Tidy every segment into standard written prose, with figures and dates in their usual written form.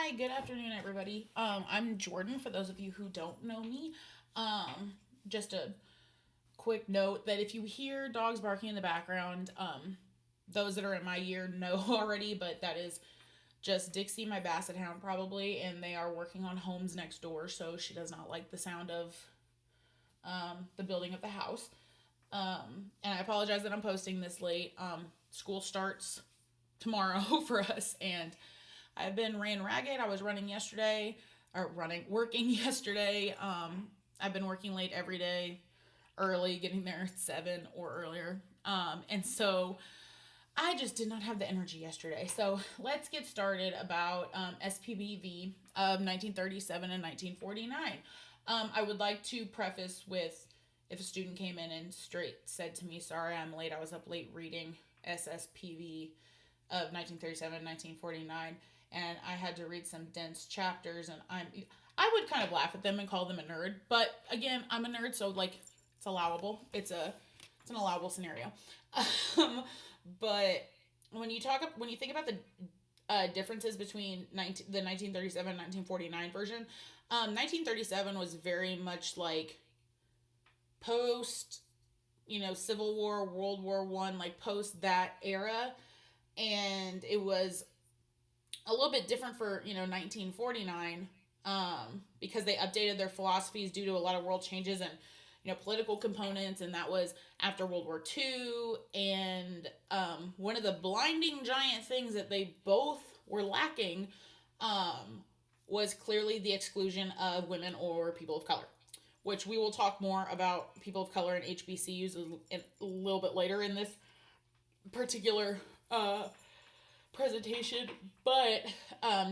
Hi, good afternoon, everybody. I'm Jordan, for those of you who don't know me. Just a quick note that if you hear dogs barking in the background, those that are in my year know already, but that is just Dixie, my basset hound, probably, and they are working on homes next door, so she does not like the sound of the building of the house. And I apologize that I'm posting this late. School starts tomorrow for us, and I've been ran ragged. I was running yesterday, or working yesterday. I've been working late every day, early, getting there at 7 or earlier. And so I just did not have the energy yesterday. So let's get started about SPPV of 1937 and 1949. I would like to preface with, if a student came in and straight said to me, sorry, I'm late, I was up late reading SSPV of 1937 and 1949, and I had to read some dense chapters, and I would kind of laugh at them and call them a nerd, but again, I'm a nerd, so like it's allowable. It's an allowable scenario. Um, but when you think about the differences between the 1937 and 1949 version, 1937 was very much like post, Civil War, World War One, like post that era, and it was a little bit different for 1949, because they updated their philosophies due to a lot of world changes and political components, and that was after World War II. And one of the blinding giant things that they both were lacking, was clearly the exclusion of women or people of color, which we will talk more about people of color and HBCUs a little bit later in this particular presentation. But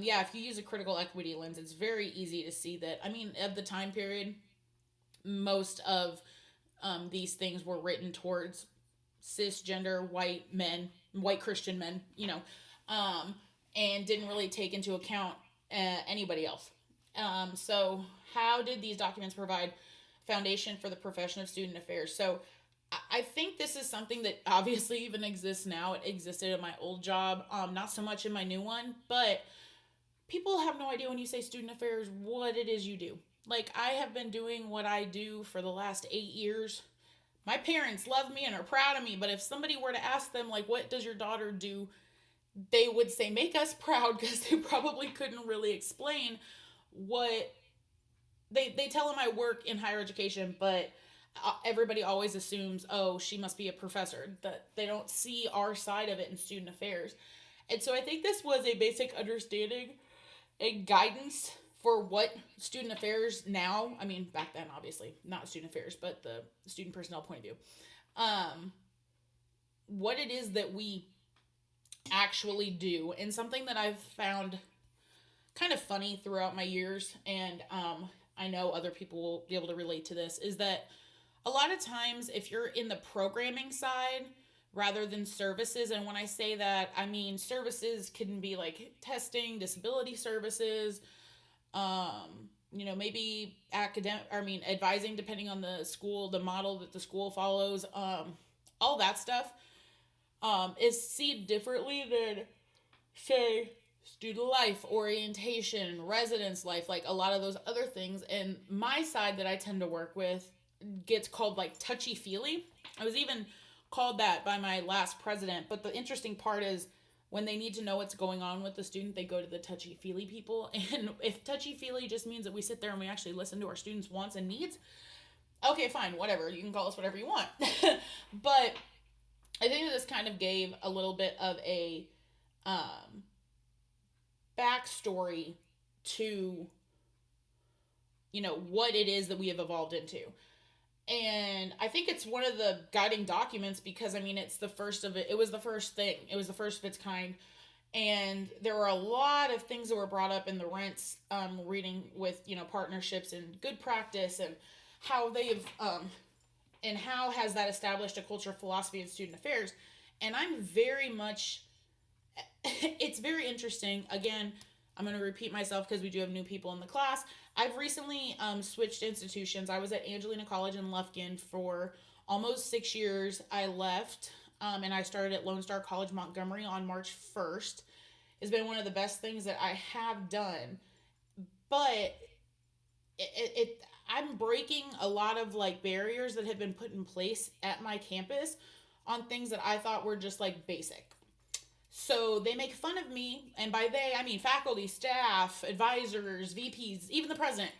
yeah, if you use a critical equity lens, it's very easy to see that, I mean, of the time period, most of these things were written towards cisgender white men, white Christian men, and didn't really take into account anybody else. So, how did these documents provide foundation for the profession of student affairs? So, I think this is something that obviously even exists now. It existed in my old job, not so much in my new one, but people have no idea when you say student affairs what it is you do. Like, I have been doing what I do for the last 8 years. My parents love me and are proud of me, but if somebody were to ask them, like, what does your daughter do? They would say, make us proud, because they probably couldn't really explain what they tell them I work in higher education, but everybody always assumes, oh, she must be a professor. That they don't see our side of it in student affairs. And so I think this was a basic understanding and guidance for what student affairs now, I mean, back then, obviously, not student affairs, but the student personnel point of view, what it is that we actually do. And something that I've found kind of funny throughout my years, and I know other people will be able to relate to this, is that a lot of times if you're in the programming side rather than services, and when I say that, I mean services can be like testing, disability services, maybe academic, I mean, advising, depending on the school, the model that the school follows, all that stuff, is seen differently than, say, student life, orientation, residence life, like a lot of those other things. And my side that I tend to work with gets called like touchy feely. I was even called that by my last president. But the interesting part is, when they need to know what's going on with the student, they go to the touchy feely people. And if touchy feely just means that we sit there and we actually listen to our students' wants and needs, okay, fine, whatever. You can call us whatever you want. But I think that this kind of gave a little bit of a backstory to what it is that we have evolved into. And I think it's one of the guiding documents, because I mean, it's the first of it. It was the first thing. It was the first of its kind. And there were a lot of things that were brought up in the rents, reading with, partnerships and good practice, and how they've, and how has that established a culture of philosophy and student affairs. And I'm very much, it's very interesting. Again, I'm going to repeat myself because we do have new people in the class. I've recently switched institutions. I was at Angelina College in Lufkin for almost 6 years. I left, and I started at Lone Star College Montgomery on March 1st. has been one of the best things that I have done. But I'm breaking a lot of like barriers that have been put in place at my campus on things that I thought were just like basic. So they make fun of me, and by they I mean faculty, staff, advisors, VPs, even the president,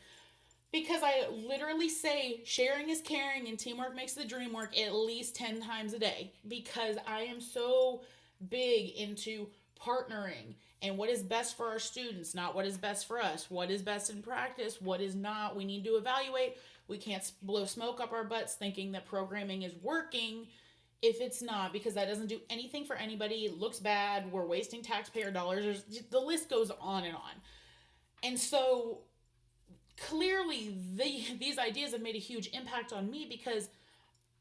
because I literally say sharing is caring and teamwork makes the dream work at least 10 times a day, because I am so big into partnering and what is best for our students, not what is best for us, what is best in practice, what is not. We need to evaluate. We can't blow smoke up our butts thinking that programming is working if it's not, because that doesn't do anything for anybody. It looks bad. We're wasting taxpayer dollars. The list goes on and on. And so clearly these ideas have made a huge impact on me, because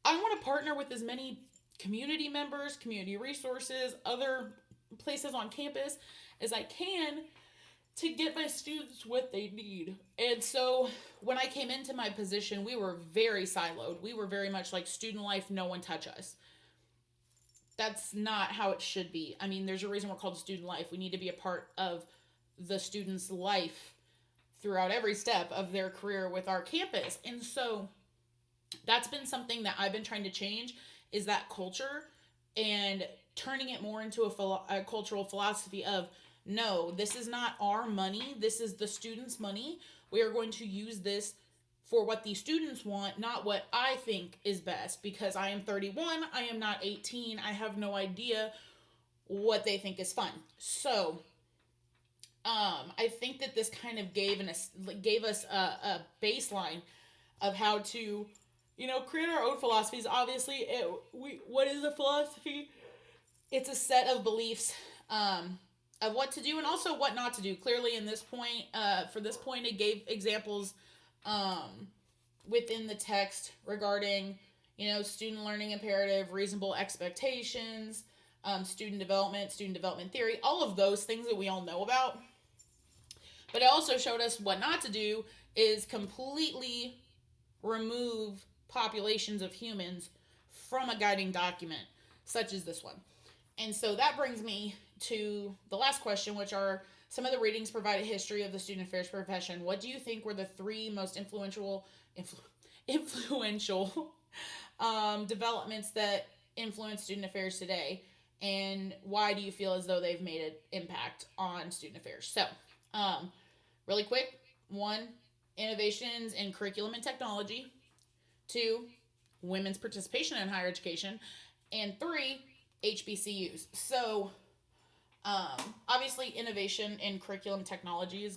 I want to partner with as many community members, community resources, other places on campus as I can to get my students what they need. And so when I came into my position, we were very siloed. We were very much like student life, no one touch us. That's not how it should be. I mean, there's a reason we're called student life. We need to be a part of the student's life throughout every step of their career with our campus. And so that's been something that I've been trying to change, is that culture, and turning it more into a cultural philosophy of, no, this is not our money. This is the students' money. We are going to use this for what the students want, not what I think is best, because I am 31. I am not 18. I have no idea what they think is fun. So I think that this kind of gave us a baseline of how to, create our own philosophies. Obviously, what is a philosophy? It's a set of beliefs of what to do and also what not to do. Clearly, in this point, for this point, it gave examples within the text regarding, student learning imperative, reasonable expectations, student development theory, all of those things that we all know about. But it also showed us what not to do is completely remove populations of humans from a guiding document, such as this one. And so that brings me to the last question, which are some of the readings provide a history of the student affairs profession. What do you think were the three most influential developments that influence student affairs today? And why do you feel as though they've made an impact on student affairs? So, really quick. 1, innovations in curriculum and technology. 2, women's participation in higher education. And 3, HBCUs. So, obviously, innovation in curriculum technology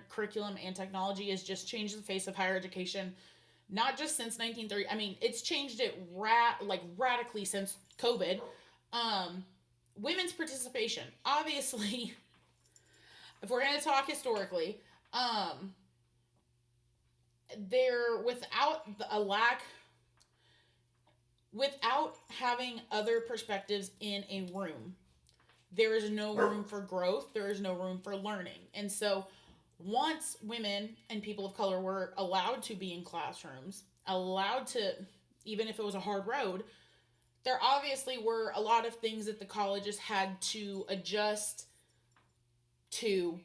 curriculum and technology has just changed the face of higher education, not just since 1930. I mean, it's changed it radically since COVID. Women's participation, obviously, if we're going to talk historically, there without having other perspectives in a room, there is no room for growth. There is no room for learning. And so once women and people of color were allowed to be in classrooms, allowed to, even if it was a hard road, there obviously were a lot of things that the colleges had to adjust to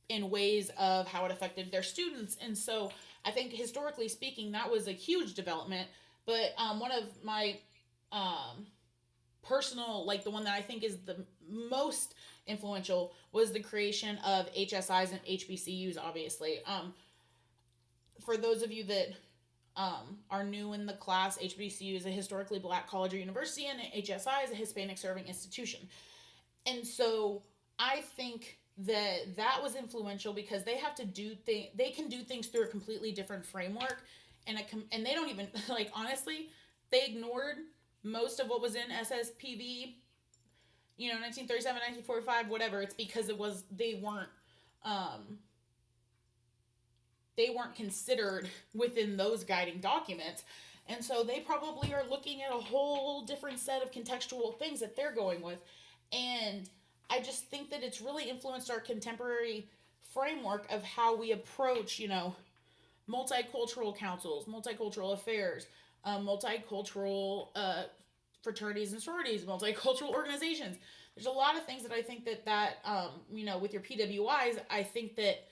in ways of how it affected their students. And so I think historically speaking, that was a huge development. But one of my personal, the one that I think is the most influential, was the creation of HSIs and HBCUs, obviously. For those of you that are new in the class, HBCU is a historically black college or university, and HSI is a Hispanic serving institution. And so I think that was influential because they have to they can do things through a completely different framework, and they don't even, honestly, they ignored most of what was in SSPV, 1937, 1945, whatever. It's because they weren't considered within those guiding documents. And so they probably are looking at a whole different set of contextual things that they're going with. And I just think that it's really influenced our contemporary framework of how we approach, multicultural councils, multicultural affairs, multicultural fraternities and sororities, multicultural organizations. There's a lot of things that I think with your PWIs, I think that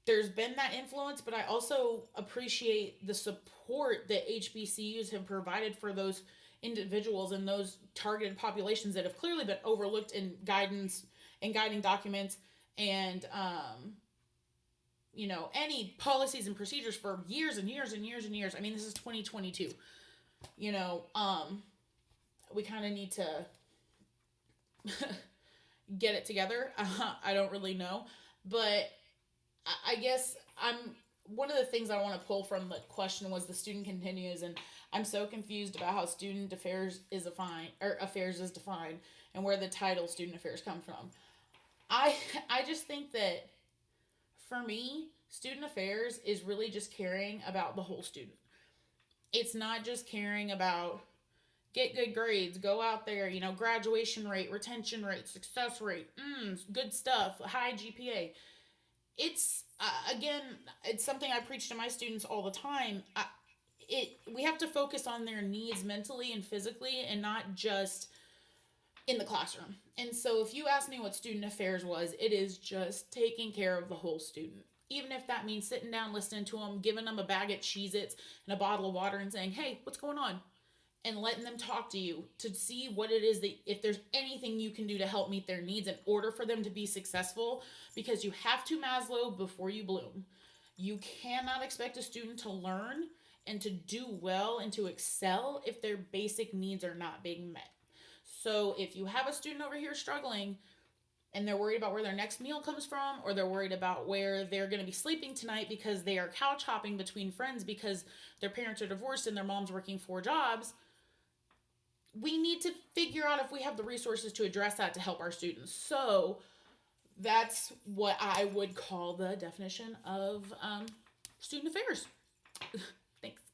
there's been that influence, but I also appreciate the support that HBCUs have provided for those individuals and those targeted populations that have clearly been overlooked in guidance and guiding documents and any policies and procedures for years and years and years and years. I mean, this is 2022. You know, we kind of need to get it together. I don't really know, but I guess I'm one of the things I want to pull from the question was the student continues, and I'm so confused about how student affairs is defined or affairs is defined and where the title student affairs come from. I just think that for me, student affairs is really just caring about the whole student. It's not just caring about get good grades, go out there, graduation rate, retention rate, success rate, good stuff, high GPA. It's again, it's something I preach to my students all the time. We have to focus on their needs mentally and physically, and not just in the classroom. And so, if you ask me what student affairs was, it is just taking care of the whole student. Even if that means sitting down, listening to them, giving them a bag of Cheez-Its and a bottle of water, and saying, "Hey, what's going on?" And letting them talk to you to see what it is that if there's anything you can do to help meet their needs in order for them to be successful, because you have to Maslow before you bloom. You cannot expect a student to learn and to do well and to excel if their basic needs are not being met. So if you have a student over here struggling and they're worried about where their next meal comes from, or they're worried about where they're going to be sleeping tonight because they are couch hopping between friends because their parents are divorced and their mom's working 4 jobs, we need to figure out if we have the resources to address that to help our students. So that's what I would call the definition of student affairs.